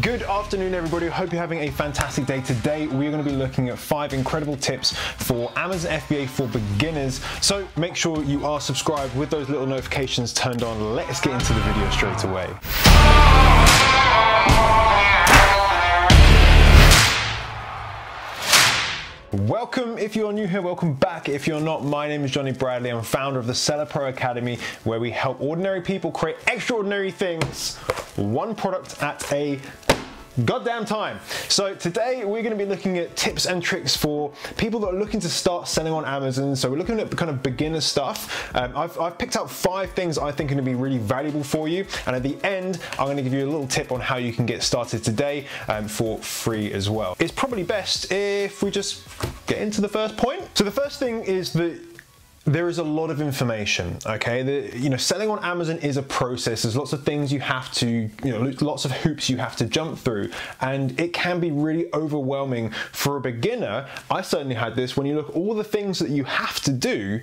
Good afternoon everybody, hope you're having a fantastic day. Today we are going to be looking at 5 incredible tips for Amazon FBA for beginners. So make sure you are subscribed with those little notifications turned on. Let's get into the video straight away. Welcome if you are new here, welcome back if you're not. My name is Johnny Bradley, I'm founder of the Seller Pro Academy, where we help ordinary people create extraordinary things, one product at a goddamn time. So today we're going to be looking at tips and tricks for people that are looking to start selling on Amazon. So we're looking at kind of beginner stuff. I've picked out 5 things I think are going to be really valuable for you, and at the end I'm going to give you a little tip on how you can get started today for free as well. It's probably best if we just get into the first point. So the first thing is that there is a lot of information, okay? Selling on Amazon is a process. There's lots of things you have to, lots of hoops you have to jump through, and it can be really overwhelming for a beginner. I certainly had this. When you look at all the things that you have to do,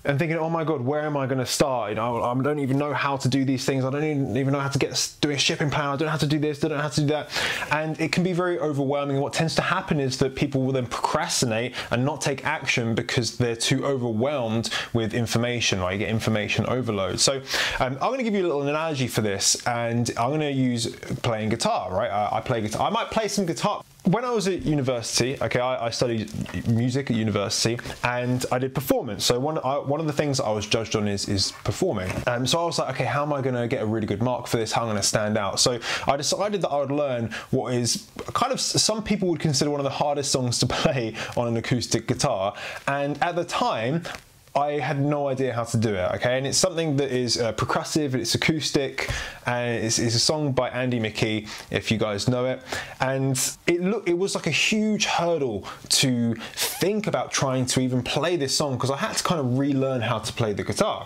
and thinking, oh my God, where am I going to start? I don't even know how to do these things. I don't even know how to do a shipping plan. I don't know how to do this, I don't know how to do that. And it can be very overwhelming. What tends to happen is that people will then procrastinate and not take action because they're too overwhelmed with information, right? You get information overload. So I'm going to give you a little analogy for this, and I'm going to use playing guitar, right? I play guitar. I might play some guitar. When I was at university, okay, I studied music at university, and I did performance. So one of the things that I was judged on is performing. So I was like, okay, how am I going to get a really good mark for this? How am I going to stand out? So I decided that I would learn what is kind of, some people would consider one of the hardest songs to play on an acoustic guitar. And at the time, I had no idea how to do it, okay? And it's something that is percussive, it's acoustic, and it's a song by Andy McKee, if you guys know it. And it was like a huge hurdle to think about trying to even play this song, because I had to kind of relearn how to play the guitar.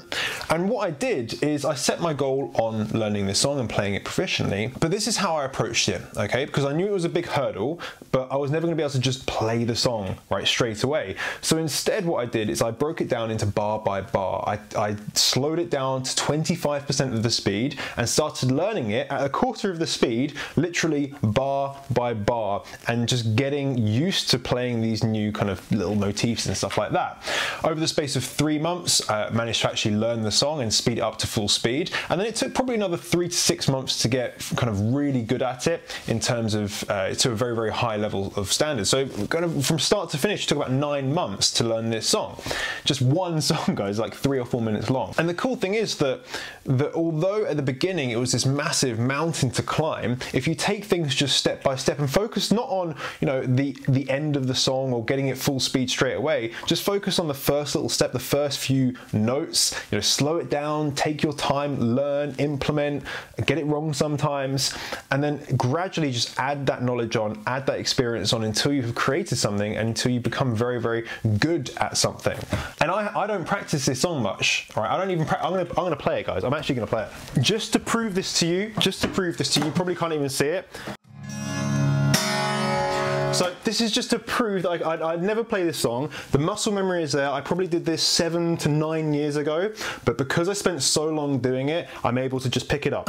And what I did is I set my goal on learning this song and playing it proficiently, but this is how I approached it, okay? Because I knew it was a big hurdle, but I was never gonna be able to just play the song right straight away. So instead what I did is I broke it down into bar by bar. I slowed it down to 25% of the speed and started learning it at a quarter of the speed, literally bar by bar, and just getting used to playing these new kind of little motifs and stuff like that. Over the space of 3 months, I managed to actually learn the song and speed it up to full speed. And then it took probably another 3 to 6 months to get kind of really good at it in terms of to a very, very high level of standard. So kind of from start to finish, it took about 9 months to learn this song. Just one song, guys, like 3 or 4 minutes long. And the cool thing is that although at the beginning it was this massive mountain to climb, if you take things just step by step and focus not on the end of the song or getting it full speed straight away, just focus on the first little step, the first few notes, slow it down, take your time, learn, implement, get it wrong sometimes, and then gradually just add that knowledge on, add that experience on until you've created something and until you become very, very good at something. And I don't practice this song much, all right? I don't even I'm gonna play it, guys. I'm actually gonna play it. Just to prove this to you, you probably can't even see it. So this is just to prove that I'd never play this song. The muscle memory is there. I probably did this 7 to 9 years ago, but because I spent so long doing it, I'm able to just pick it up.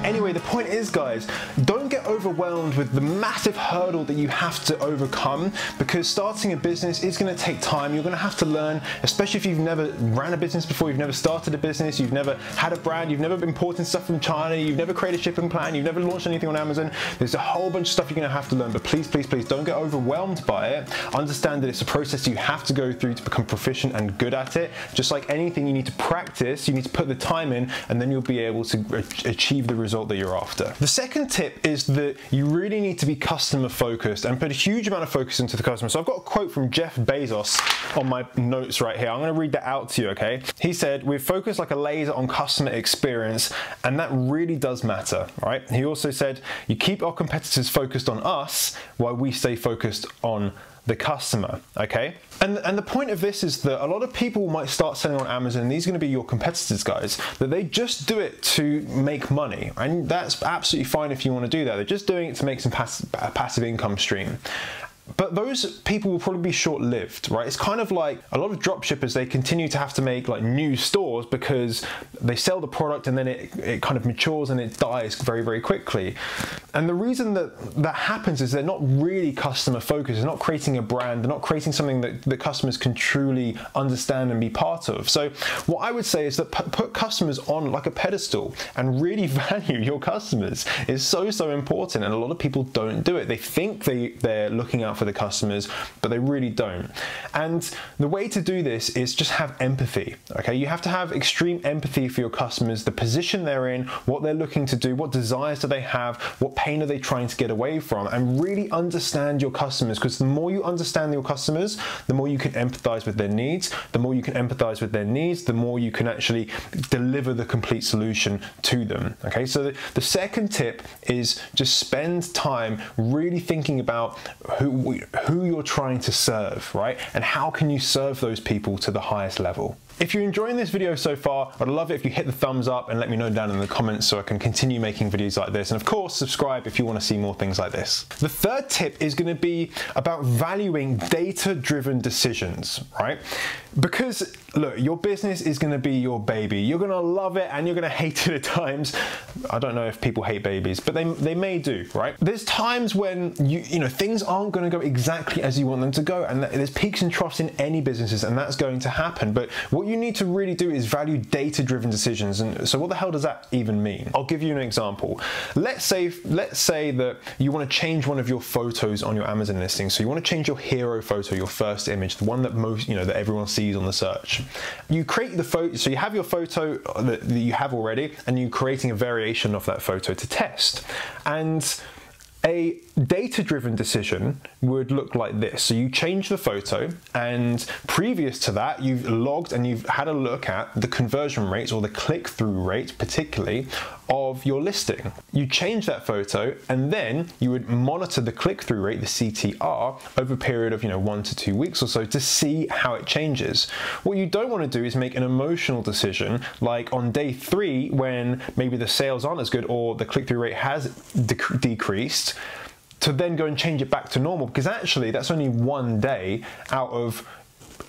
Anyway, the point is, guys, don't get overwhelmed with the massive hurdle that you have to overcome, because starting a business is going to take time. You're going to have to learn, especially if you've never ran a business before, you've never started a business, you've never had a brand, you've never been importing stuff from China, you've never created a shipping plan, you've never launched anything on Amazon. There's a whole bunch of stuff you're going to have to learn, but please, please, please don't get overwhelmed by it. Understand that it's a process you have to go through to become proficient and good at it. Just like anything, you need to practice, you need to put the time in, and then you'll be able to achieve the result that you're after. The second tip is that you really need to be customer focused and put a huge amount of focus into the customer. So I've got a quote from Jeff Bezos on my notes right here. I'm going to read that out to you, okay? He said, "We've focused like a laser on customer experience, and that really does matter," right? He also said, "You keep our competitors focused on us while we stay focused on the customer, okay? And the point of this is that a lot of people might start selling on Amazon, and these are going to be your competitors, guys, that they just do it to make money. And that's absolutely fine if you want to do that. They're just doing it to make some passive income stream. But those people will probably be short-lived, right? It's kind of like a lot of dropshippers, they continue to have to make like new stores because they sell the product and then it kind of matures and it dies very, very quickly. And the reason that happens is they're not really customer focused. They're not creating a brand. They're not creating something that customers can truly understand and be part of. So what I would say is that put customers on like a pedestal and really value your customers is so, so important. And a lot of people don't do it. They think they're looking out for the customers, but they really don't. And the way to do this is just have empathy, okay? You have to have extreme empathy for your customers, the position they're in, what they're looking to do, what desires do they have, what pain are they trying to get away from, and really understand your customers, because the more you understand your customers, the more you can empathize with their needs. The more you can empathize with their needs, the more you can actually deliver the complete solution to them, okay? So the second tip is just spend time really thinking about who you're trying to serve, right? And how can you serve those people to the highest level? If you're enjoying this video so far, I'd love it if you hit the thumbs up and let me know down in the comments so I can continue making videos like this. And of course, subscribe if you want to see more things like this. The third tip is going to be about valuing data-driven decisions, right? Because look, your business is going to be your baby. You're going to love it and you're going to hate it at times. I don't know if people hate babies, but they may do, right? There's times when you know things aren't going to go exactly as you want them to go, and there's peaks and troughs in any businesses, and that's going to happen. But what you need to really do is value data-driven decisions. And so what the hell does that even mean? I'll give you an example. Let's say that you want to change one of your photos on your Amazon listing. So you want to change your hero photo, your first image, the one that that everyone sees on the search. You create the photo, so you have your photo that you have already, and you're creating a variation of that photo to test. And a data-driven decision would look like this. So you change the photo, and previous to that, you've logged and you've had a look at the conversion rates or the click-through rate, particularly, of your listing. You change that photo, and then you would monitor the click-through rate, the CTR, over a period of 1 to 2 weeks or so to see how it changes. What you don't want to do is make an emotional decision, like on day 3, when maybe the sales aren't as good or the click-through rate has decreased, to then go and change it back to normal, because actually that's only 1 day out of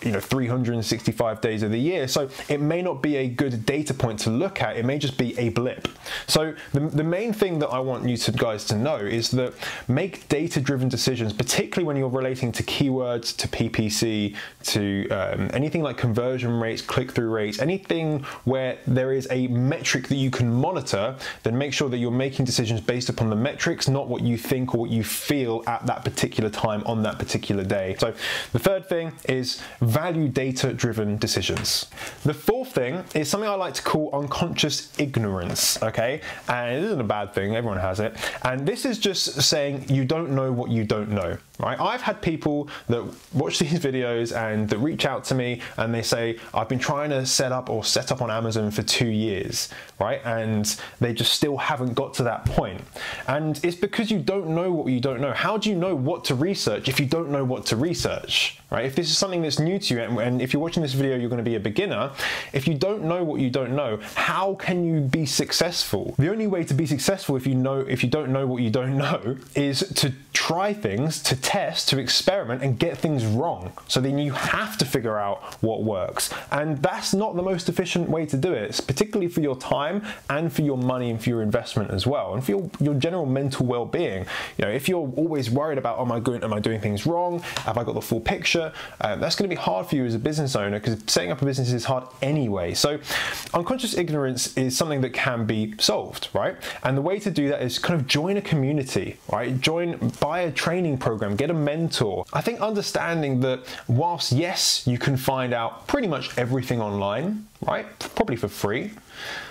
365 days of the year. So it may not be a good data point to look at. It may just be a blip. So the main thing that I want you guys to know is that make data-driven decisions, particularly when you're relating to keywords, to PPC, to anything like conversion rates, click-through rates, anything where there is a metric that you can monitor. Then make sure that you're making decisions based upon the metrics, not what you think or what you feel at that particular time on that particular day. So the third thing is value data-driven decisions. The fourth thing is something I like to call unconscious ignorance, okay? And it isn't a bad thing, everyone has it. And this is just saying you don't know what you don't know, right? I've had people that watch these videos and that reach out to me and they say, I've been trying to set up on Amazon for 2 years, right? And they just still haven't got to that point. And it's because you don't know what you don't know. How do you know what to research if you don't know what to research, right? If this is something that's new to you, and if you're watching this video, you're going to be a beginner. If you don't know what you don't know, how can you be successful? The only way to be successful if you don't know what you don't know is to try things, to test, to experiment and get things wrong. So then you have to figure out what works. And that's not the most efficient way to do it. It's particularly for your time and for your money and for your investment as well. And for your general mental well-being. If you're always worried about, am I doing things wrong? Have I got the full picture? That's going to be hard for you as a business owner, because setting up a business is hard anyway. So unconscious ignorance is something that can be solved, right? And the way to do that is kind of join a community, right? Buy a training program, get a mentor. I think understanding that whilst yes, you can find out pretty much everything online, right? Probably for free,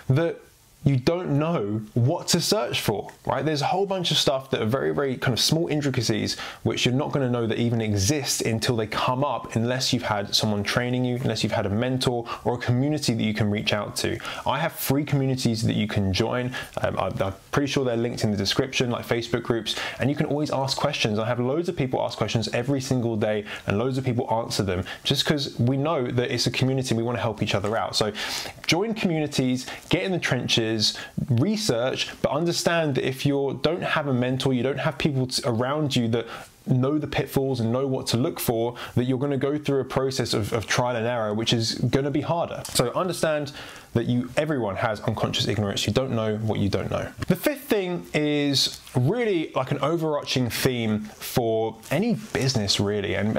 that you don't know what to search for, right? There's a whole bunch of stuff that are very, very kind of small intricacies, which you're not going to know that even exist until they come up, unless you've had someone training you, unless you've had a mentor or a community that you can reach out to. I have free communities that you can join. I'm pretty sure they're linked in the description, like Facebook groups, and you can always ask questions. I have loads of people ask questions every single day, and loads of people answer them, just because we know that it's a community and we want to help each other out. So join communities, get in the trenches, research, but understand that if you don't have a mentor, you don't have people around you that know the pitfalls and know what to look for, that you're going to go through a process of trial and error, which is going to be harder. So understand that everyone has unconscious ignorance. You don't know what you don't know. The fifth thing is really like an overarching theme for any business, really, and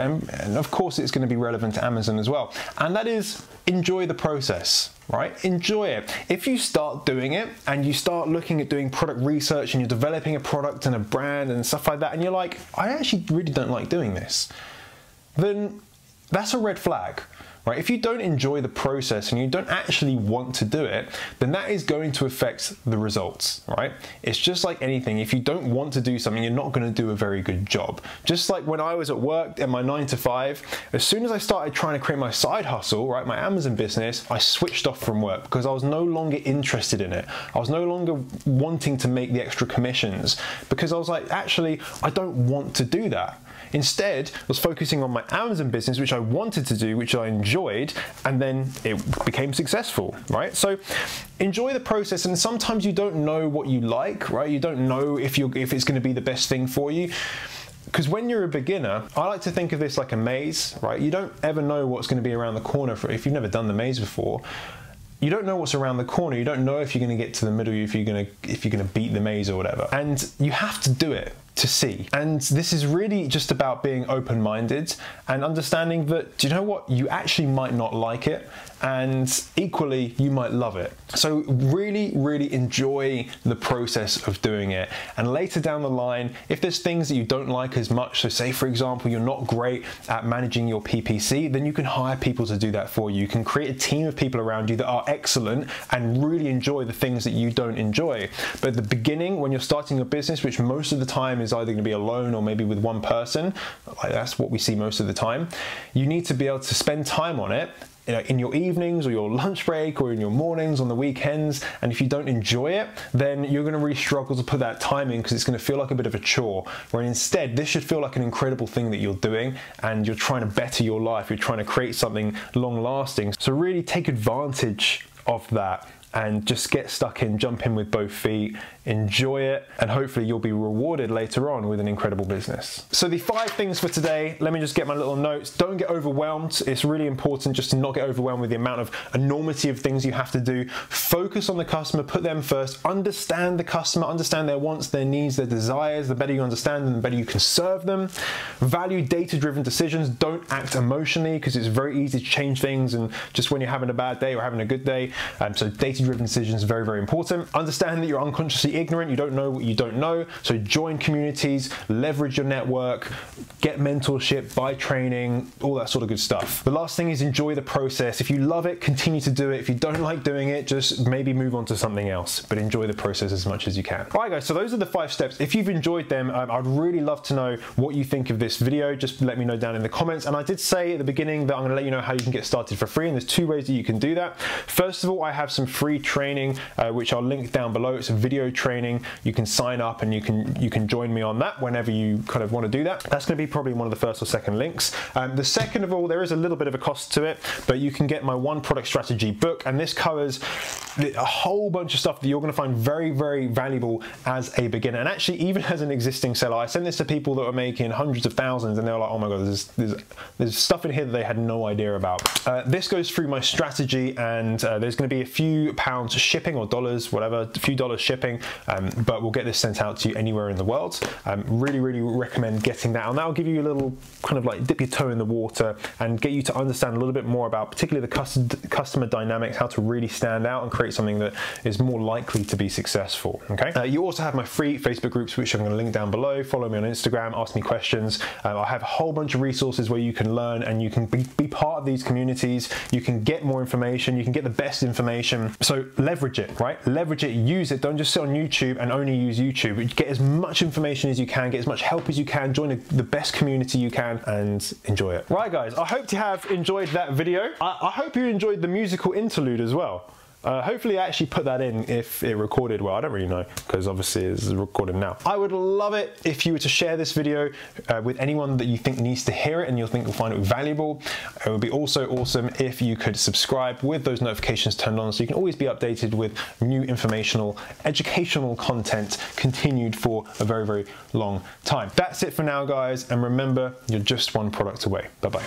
of course it's going to be relevant to Amazon as well, and that is enjoy the process. Right? Enjoy it. If you start doing it and you start looking at doing product research and you're developing a product and a brand and stuff like that, and you're like, I actually really don't like doing this, then that's a red flag. Right? If you don't enjoy the process and you don't actually want to do it, then that is going to affect the results, right? It's just like anything. If you don't want to do something, you're not going to do a very good job. Just like when I was at work in my 9 to 5, as soon as I started trying to create my side hustle, right, my Amazon business, I switched off from work because I was no longer interested in it. I was no longer wanting to make the extra commissions because I was like, actually, I don't want to do that. Instead, I was focusing on my Amazon business, which I wanted to do, which I enjoyed, and then it became successful, right? So enjoy the process, and sometimes you don't know what you like, right? You don't know if it's going to be the best thing for you. Because when you're a beginner, I like to think of this like a maze, right? You don't ever know what's going to be around the corner if you've never done the maze before. You don't know what's around the corner. You don't know if you're going to get to the middle, if you're going to beat the maze or whatever. And you have to do it to see. And this is really just about being open-minded and understanding that, do you know what? You actually might not like it, and equally you might love it. So really, really enjoy the process of doing it. And later down the line, if there's things that you don't like as much, so say for example, you're not great at managing your PPC, then you can hire people to do that for you. You can create a team of people around you that are excellent and really enjoy the things that you don't enjoy. But at the beginning, when you're starting your business, which most of the time is either going to be alone or maybe with one person, like that's what we see most of the time, you need to be able to spend time on it, you know, in your evenings or your lunch break or in your mornings, on the weekends. And if you don't enjoy it, then you're going to really struggle to put that time in, because it's going to feel like a bit of a chore. Where instead, this should feel like an incredible thing that you're doing, and you're trying to better your life. You're trying to create something long lasting. So really take advantage of that and just get stuck in, jump in with both feet, enjoy it, and hopefully you'll be rewarded later on with an incredible business. So the 5 things for today, let me just get my little notes. Don't get overwhelmed. It's really important just to not get overwhelmed with the amount of enormity of things you have to do. Focus on the customer, put them first, understand the customer, understand their wants, their needs, their desires. The better you understand them, the better you can serve them. Value data-driven decisions. Don't act emotionally, because it's very easy to change things and just when you're having a bad day or having a good day. So data-driven decisions, very, very important. Understand that you're unconsciously ignorant. You don't know what you don't know. So join communities, leverage your network, get mentorship, buy training, all that sort of good stuff. The last thing is enjoy the process. If you love it, continue to do it. If you don't like doing it, just maybe move on to something else, but enjoy the process as much as you can. All right, guys, so those are the 5 steps. If you've enjoyed them, I'd really love to know what you think of this video. Just let me know down in the comments. And I did say at the beginning that I'm going to let you know how you can get started for free, and there's 2 ways that you can do that. First of all, I have some free training, which I'll link down below. It's a video training. You can sign up and you can join me on that whenever you kind of want to do that. That's going to be probably one of the first or second links. The second of all, there is a little bit of a cost to it, but you can get my 1 product strategy book, and this covers a whole bunch of stuff that you're going to find very, very valuable as a beginner, and actually even as an existing seller. I sent this to people that are making hundreds of thousands, and they're like, oh my god, there's stuff in here that they had no idea about. This goes through my strategy, and there's going to be a few pounds shipping, or dollars, whatever, a few dollars shipping, but we'll get this sent out to you anywhere in the world. Really, really recommend getting that, and that'll give you a little kind of like dip your toe in the water and get you to understand a little bit more about particularly the customer dynamics, how to really stand out and create something that is more likely to be successful. Okay. You also have my free Facebook groups, which I'm going to link down below. Follow me on Instagram, ask me questions. I have a whole bunch of resources where you can learn and you can be part of these communities. You can get more information, you can get the best information. So leverage it, right? Leverage it, use it. Don't just sit on YouTube and only use YouTube. Get as much information as you can, get as much help as you can, join the best community you can, and enjoy it. Right guys, I hope you have enjoyed that video. I hope you enjoyed the musical interlude as well. Hopefully I actually put that in if it recorded well. I don't really know, because obviously it's recorded now. I would love it if you were to share this video with anyone that you think needs to hear it and you think will find it valuable. It would be also awesome if you could subscribe with those notifications turned on so you can always be updated with new informational, educational content continued for a very, very long time. That's it for now, guys, and remember, you're just one product away. Bye-bye.